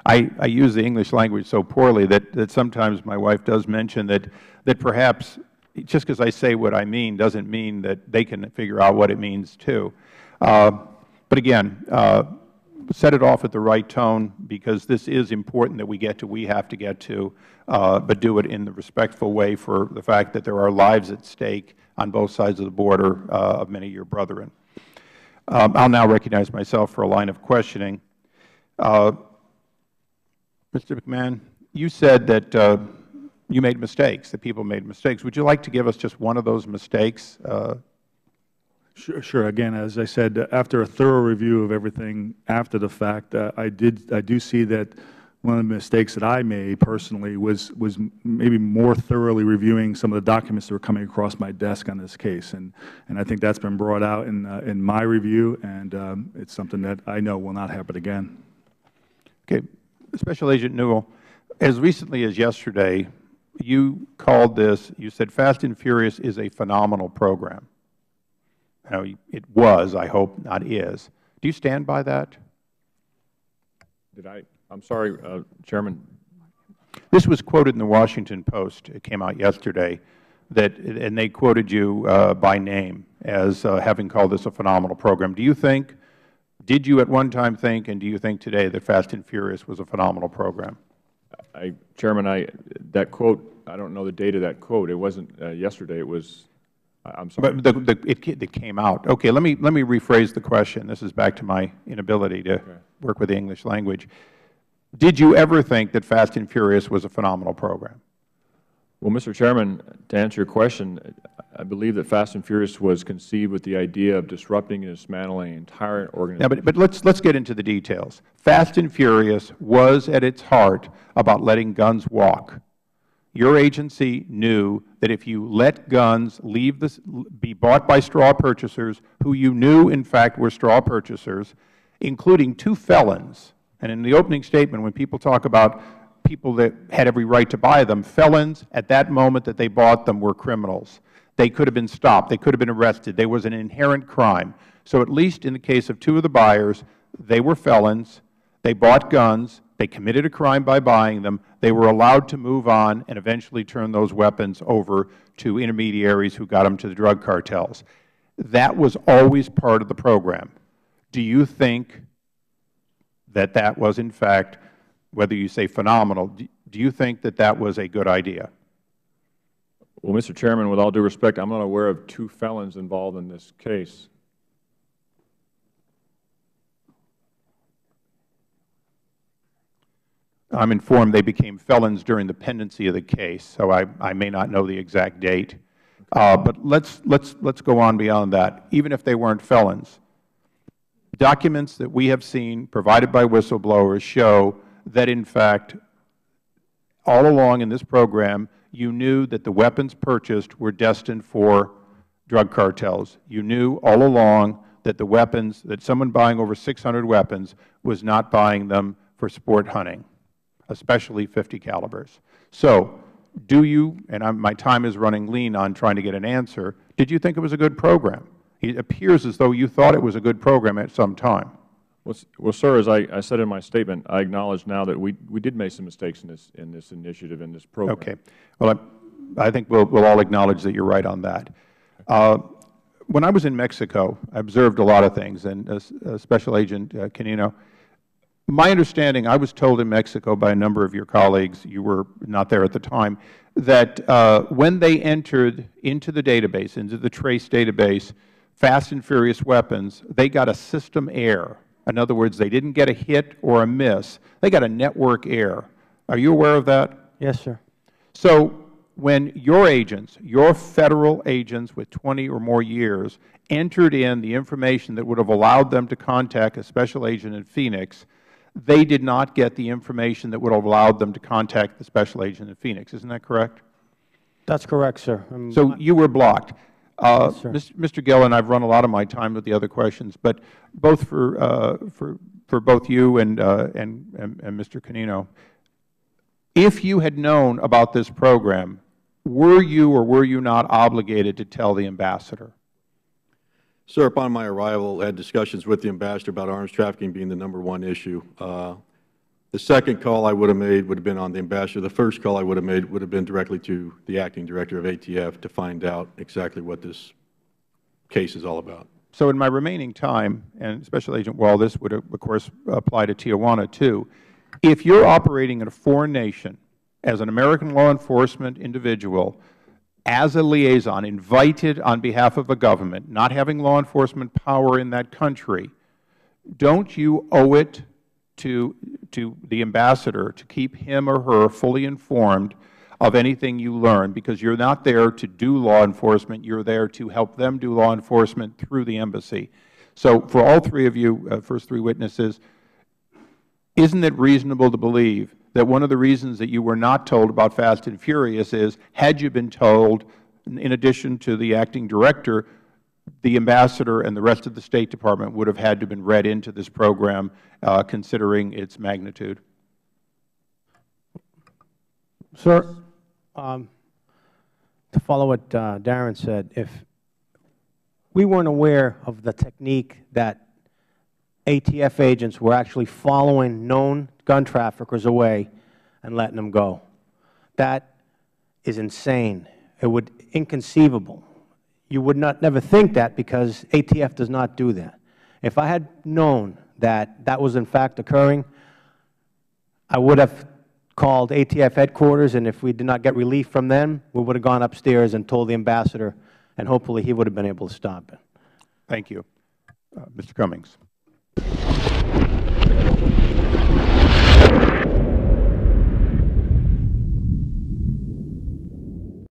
I use the English language so poorly that sometimes my wife does mention that perhaps just because I say what I mean doesn't mean that they can figure out what it means too. But again, set it off at the right tone, because this is important that we have to get to, but do it in the respectful way for the fact that there are lives at stake on both sides of the border of many of your brethren. I'll now recognize myself for a line of questioning. Mr. McMahon, you said that you made mistakes, that people made mistakes. Would you like to give us just one of those mistakes? Sure. Again, as I said, after a thorough review of everything after the fact, I do see that one of the mistakes that I made personally was maybe more thoroughly reviewing some of the documents that were coming across my desk on this case, and I think that's been brought out in my review, and it's something that I know will not happen again. Okay, Special Agent Newell, as recently as yesterday, you called this. You said Fast and Furious is a phenomenal program. Now, it was, I hope, not is. Do you stand by that? Did I? I'm sorry, Chairman. This was quoted in the Washington Post. It came out yesterday, and they quoted you by name as having called this a phenomenal program. Do you think, did you at one time think, and do you think today that Fast and Furious was a phenomenal program? Chairman, that quote, I don't know the date of that quote. It wasn't yesterday. It was. I'm sorry. But it came out. Okay, let me rephrase the question. This is back to my inability to work with the English language. Did you ever think that Fast and Furious was a phenomenal program? Well, Mr. Chairman, to answer your question, I believe that Fast and Furious was conceived with the idea of disrupting and dismantling an entire organization. Yeah, but let's get into the details. Fast and Furious was at its heart about letting guns walk. Your agency knew that if you let guns be bought by straw purchasers, who you knew, in fact, were straw purchasers, including 2 felons, and in the opening statement, when people talk about people that had every right to buy them, felons at that moment that they bought them were criminals. They could have been stopped. They could have been arrested. There was an inherent crime. So at least in the case of 2 of the buyers, they were felons. They bought guns. They committed a crime by buying them. They were allowed to move on and eventually turn those weapons over to intermediaries who got them to the drug cartels. That was always part of the program. Do you think that that was, in fact, whether you say phenomenal, do you think that that was a good idea? Well, Mr. Chairman, with all due respect, I'm not aware of 2 felons involved in this case. I'm informed they became felons during the pendency of the case, so I may not know the exact date. But let's go on beyond that. Even if they weren't felons, documents that we have seen provided by whistleblowers show that, in fact, all along in this program, you knew that the weapons purchased were destined for drug cartels. You knew all along that the weapons, that someone buying over 600 weapons was not buying them for sport hunting, especially .50 calibers. So do you, and my time is running lean on trying to get an answer, did you think it was a good program? It appears as though you thought it was a good program at some time. Well, sir, as I said in my statement, I acknowledge now that we did make some mistakes in this initiative, in this program. Okay. Well, I think we'll all acknowledge that you're right on that. When I was in Mexico, I observed a lot of things, and Special Agent Canino, my understanding, I was told in Mexico by a number of your colleagues, you were not there at the time, that when they entered into the database, into the trace database, Fast and Furious weapons, they got a system error. In other words, they didn't get a hit or a miss. They got a network error. Are you aware of that? Yes, sir. So when your agents, your Federal agents with 20 or more years, entered in the information that would have allowed them to contact a special agent in Phoenix, they did not get the information that would have allowed them to contact the special agent in Phoenix. Isn't that correct? That's correct, sir. So you were blocked. Yes, sir. Mr. Gillen, I've run a lot of my time with the other questions, but both for both you and Mr. Canino, if you had known about this program, were you or were you not obligated to tell the ambassador? Sir, upon my arrival, I had discussions with the ambassador about arms trafficking being the #1 issue. The second call I would have made would have been on the ambassador. The first call I would have made would have been directly to the acting director of ATF to find out exactly what this case is all about. So in my remaining time, and Special Agent Wall, this would, of course, apply to Tijuana, too. If you're operating in a foreign nation as an American law enforcement individual, as a liaison, invited on behalf of a government, not having law enforcement power in that country, don't you owe it to the ambassador to keep him or her fully informed of anything you learn, because you're not there to do law enforcement, you're there to help them do law enforcement through the embassy. So for all three of you, first three witnesses, isn't it reasonable to believe that one of the reasons that you were not told about Fast and Furious is, had you been told, in addition to the acting director, the ambassador and the rest of the State Department would have had to have been read into this program, considering its magnitude? Sir, to follow what Darren said, if we weren't aware of the technique that ATF agents were actually following known gun traffickers away and letting them go, that is insane. It would inconceivable. You would never think that, because ATF does not do that. If I had known that that was in fact occurring, I would have called ATF headquarters, and if we did not get relief from them, we would have gone upstairs and told the ambassador, and hopefully he would have been able to stop it. Thank you. Mr. Cummings.